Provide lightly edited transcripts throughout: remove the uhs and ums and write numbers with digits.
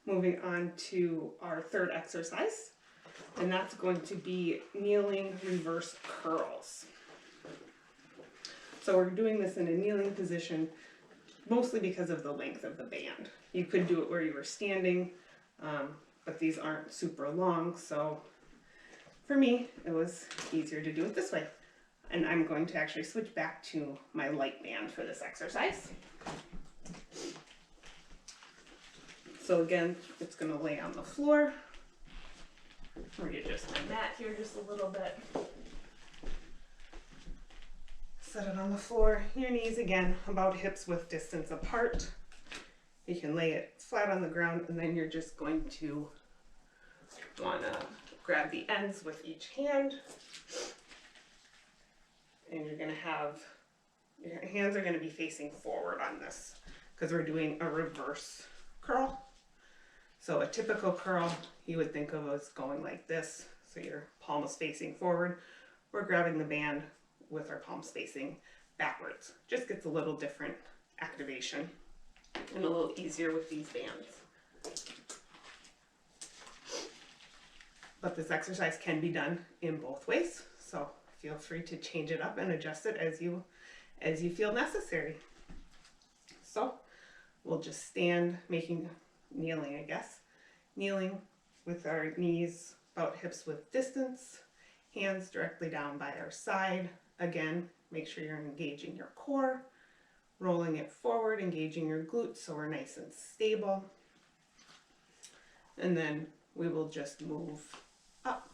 moving on to our third exercise, and that's going to be kneeling reverse curls. So we're doing this in a kneeling position, mostly because of the length of the band. You could do it where you were standing, but these aren't super long, so for me, it was easier to do it this way. And I'm going to actually switch back to my light band for this exercise. So again, it's going to lay on the floor. Readjust my mat here just a little bit. Set it on the floor. Your knees again about hips width distance apart. You can lay it flat on the ground, and then you're just going to want to grab the ends with each hand. And you're going to have, your hands are going to be facing forward on this because we're doing a reverse curl. So a typical curl you would think of as going like this. So your palm is facing forward. We're grabbing the band with our palms facing backwards. Just gets a little different activation and a little easier with these bands. But this exercise can be done in both ways. So feel free to change it up and adjust it as you feel necessary. So we'll just stand, kneeling, I guess. Kneeling with our knees about hips width distance, hands directly down by our side. Again, make sure you're engaging your core, rolling it forward, engaging your glutes so we're nice and stable. And then we will just move up,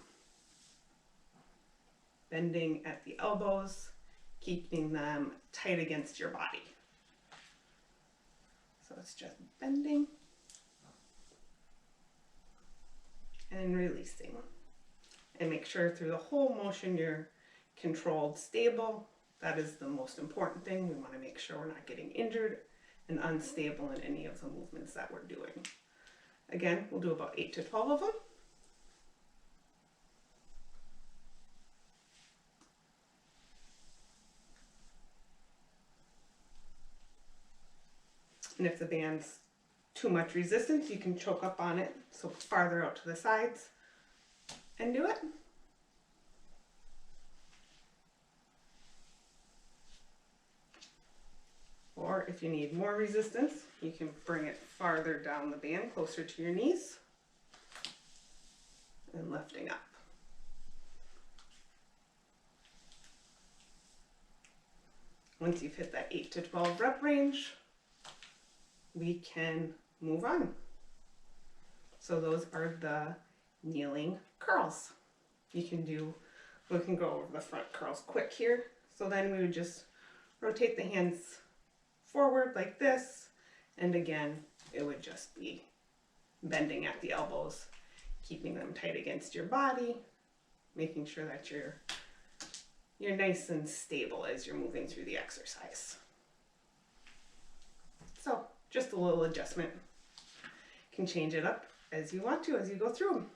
bending at the elbows, keeping them tight against your body. So it's just bending and releasing. And make sure through the whole motion you're controlled, stable. That is the most important thing. We want to make sure we're not getting injured and unstable in any of the movements that we're doing. Again, we'll do about 8 to 12 of them. And if the band's too much resistance, you can choke up on it, so farther out to the sides and do it. Or if you need more resistance, you can bring it farther down the band, closer to your knees, and lifting up. Once you've hit that 8 to 12 rep range, we can move on. So those are the kneeling curls. We can go over the front curls quick here. So then we would just rotate the hands forward like this, and again it would just be bending at the elbows, keeping them tight against your body, making sure that you're nice and stable as you're moving through the exercise. So just a little adjustment. You can change it up as you want to as you go through them.